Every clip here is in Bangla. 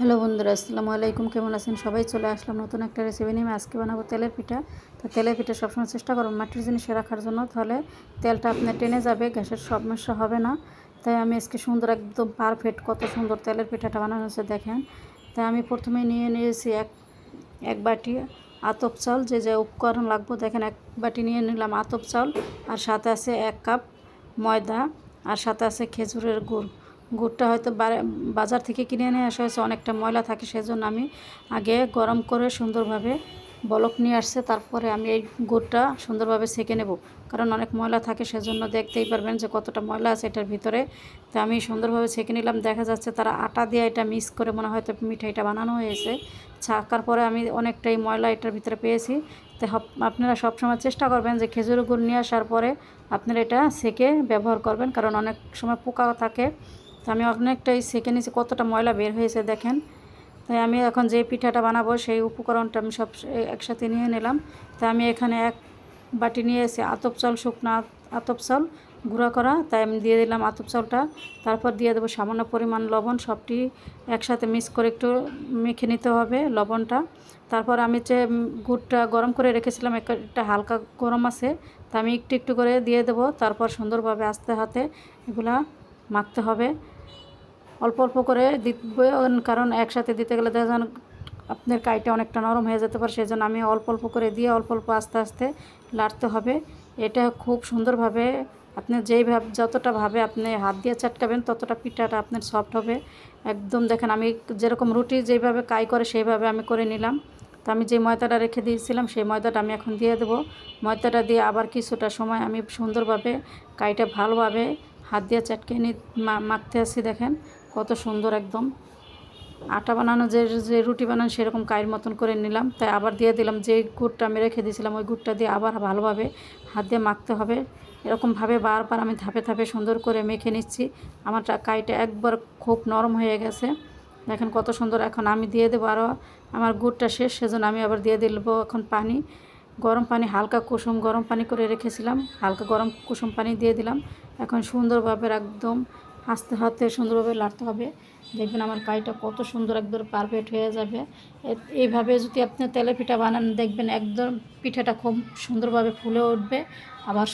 হ্যালো বন্ধুরা, আসসালামু আলাইকুম। কেমন আছেন সবাই? চলে আসলাম নতুন একটা রেসিপি নিয়ে। আজকে বানাবো তেলের পিঠা। তো তেলের পিঠা সবসময় চেষ্টা করুন মাটির জিনিসে রাখার জন্য, তাহলে তেলটা আপনার টেনে যাবে, গ্যাসের সমস্যা হবে না। তাই আমি আজকে সুন্দর একদম পারফেক্ট কত সুন্দর তেলের পিঠাটা বানানো হচ্ছে দেখেন। তাই আমি প্রথমে নিয়েছি এক বাটি আতপ চাল। যে উপকরণ লাগবে দেখেন, এক বাটি নিয়ে নিলাম আতপ চাল, আর সাথে আছে 1 কাপ ময়দা, আর সাথে আছে খেজুরের গুড়। গুড়টা হয়তো বাজার থেকে কিনে নিয়ে আসা হয়েছে, অনেকটা ময়লা থাকে, সেজন্য আমি আগে গরম করে সুন্দরভাবে বলক নিয়ে আসছে, তারপরে আমি এই গুড়টা সুন্দরভাবে ছেঁকে নেব, কারণ অনেক ময়লা থাকে, সেজন্য দেখতেই পারবেন যে কতটা ময়লা আছে এটার ভিতরে। তো আমি সুন্দরভাবে ছেঁকে নিলাম। দেখা যাচ্ছে তারা আটা দিয়ে এটা মিক্স করে মনে হয়তো মিঠাইটা বানানো হয়েছে। ছাকার পরে আমি অনেকটাই ময়লা এটার ভিতরে পেয়েছি। তো আপনারা সবসময় চেষ্টা করবেন যে খেজুরের গুড় নিয়ে আসার পরে আপনারা এটা ছেঁকে ব্যবহার করবেন, কারণ অনেক সময় পোকা থাকে। তো আমি অনেকটাই ছেঁকে নিয়েছি, কতটা ময়লা বের হয়েছে দেখেন। তাই আমি এখন যে পিঠাটা বানাবো সেই উপকরণটা আমি সব একসাথে নিয়ে নিলাম। তাই আমি এখানে 1 বাটি নিয়ে এসে আতপ চাল, শুকনা আতপ চাল গুঁড়া করা, তাই আমি দিয়ে দিলাম আতপ চালটা। তারপর দিয়ে দেবো সামান্য পরিমাণ লবণ। সবটি একসাথে মিক্স করে একটু মেখে নিতে হবে লবণটা। তারপর আমি যে গুড়টা গরম করে রেখেছিলাম, একটা হালকা গরম আছে, তা আমি একটু একটু করে দিয়ে দেবো। তারপর সুন্দরভাবে আস্তে হাতে এগুলা মাখতে হবে, অল্প অল্প করে দিবে, কারণ একসাথে দিতে গেলে দেখা যান আপনার কাইটা অনেকটা নরম হয়ে যেতে পারে, সেই জন্য আমি অল্প অল্প করে দিয়ে অল্প অল্প আস্তে আস্তে লাড়তে হবে। এটা খুব সুন্দরভাবে আপনি যতটা ভাবে আপনি হাত দিয়ে চাটকাবেন, ততটা পিঠাটা আপনার সফট হবে একদম। দেখেন আমি যেরকম রুটি যেভাবে কাই করে সেইভাবে আমি করে নিলাম। তো আমি যে ময়দাটা রেখে দিয়েছিলাম সেই ময়দাটা আমি এখন দিয়ে দেবো। ময়দাটা দিয়ে আবার কিছুটা সময় আমি সুন্দরভাবে কাইটা ভালোভাবে হাত দিয়ে চাটকে মাখতে আসছি। দেখেন কত সুন্দর একদম আটা বানানো, যে রুটি বানানো সেরকম কাইয়ের মতন করে নিলাম। তাই আবার দিয়ে দিলাম যে গুড়টা আমি রেখে দিয়েছিলাম, ওই গুড়টা দিয়ে আবার ভালোভাবে হাত দিয়ে মাখতে হবে। এরকমভাবে বারবার আমি ধাপে ধাপে সুন্দর করে মেখে নিচ্ছি। আমার কাইটা একবার খুব নরম হয়ে গেছে, দেখেন কত সুন্দর। এখন আমি দিয়ে দেবো আরও, আমার গুড়টা শেষ, সেজন্য আমি আবার দিয়ে দেবো এখন পানি, গরম পানি, হালকা কুসুম গরম পানি করে রেখেছিলাম, হালকা গরম কুসুম পানি দিয়ে দিলাম। এখন সুন্দরভাবে একদম আস্তে হাতে সুন্দরভাবে লাড়তে হবে। দেখবেন আমার কাইটা কত সুন্দর একদম পারফেক্ট হয়ে যাবে। এইভাবে যদি আপনি তেলের পিঠা বানান, দেখবেন একদম পিঠাটা খুব সুন্দরভাবে ফুলে উঠবে, আবার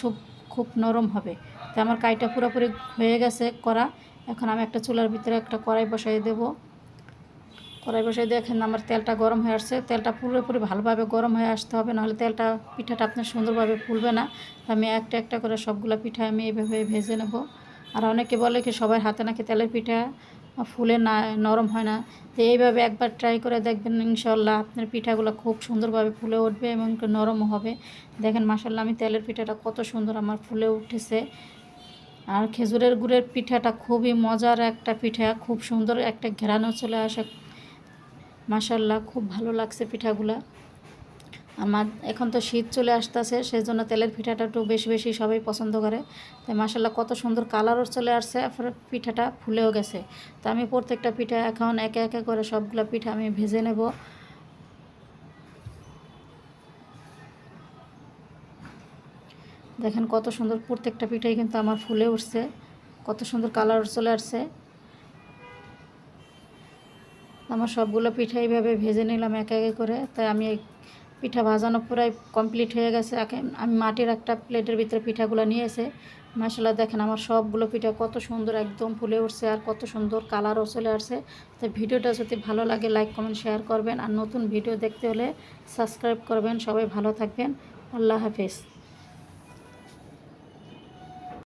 খুব নরম হবে। তো আমার কাইটা পুরোপুরি হয়ে গেছে করা। এখন আমি একটা চুলার ভিতরে একটা কড়াই বসাই দেবো। কড়াই বসাই দেখেন আমার তেলটা গরম হয়ে আসছে। তেলটা পুরোপুরি ভালোভাবে গরম হয়ে আসতে হবে, নাহলে পিঠাটা আপনার সুন্দরভাবে ফুলবে না। আমি একটা একটা করে সবগুলো পিঠা আমি এইভাবে ভেজে নেব। আর অনেকে বলে কি সবার হাতে নাকি তেলের পিঠা ফুলে না, নরম হয় না। তো এইভাবে একবার ট্রাই করে দেখবেন, ইনশাল্লাহ আপনার পিঠাগুলো খুব সুন্দরভাবে ফুলে উঠবে এবং নরমও হবে। দেখেন মাশাল্লাহ আমি তেলের পিঠাটা কত সুন্দর আমার ফুলে উঠেছে। আর খেজুরের গুড়ের পিঠাটা খুবই মজার একটা পিঠা, খুব সুন্দর একটা ঘ্রাণও চলে আসে। মাশাল্লাহ খুব ভালো লাগছে পিঠাগুলা। আমার এখন তো শীত চলে আসতেছে, সেই জন্য তেলের পিঠাটা একটু বেশি বেশি সবাই পছন্দ করে। তাই মাশাল্লাহ কত সুন্দর কালারও চলে আসছে, পিঠাটা ফুলেও গেছে। তো আমি প্রত্যেকটা পিঠা এখন একে একে করে সবগুলো পিঠা আমি ভেজে নেব। দেখেন কত সুন্দর প্রত্যেকটা পিঠাই কিন্তু আমার ফুলে উঠছে, কত সুন্দর কালার চলে আসছে। আমার সবগুলো পিঠা এইভাবে ভেজে নিলাম একে একে করে। তাই আমি পিঠা ভাজানো প্রায় কমপ্লিট হয়ে গেছে। আমি মাটির একটা প্লেটের ভিতরে পিঠাগুলো নিয়ে এসে মাশাআল্লাহ দেখেন আমার সবগুলো পিঠা কত সুন্দর একদম ফুলে উঠছে, আর কত সুন্দর কালারও চলে আসছে। তাই ভিডিওটা যদি ভালো লাগে লাইক কমেন্ট শেয়ার করবেন, আর নতুন ভিডিও দেখতে হলে সাবস্ক্রাইব করবেন। সবাই ভালো থাকবেন, আল্লাহ হাফেজ।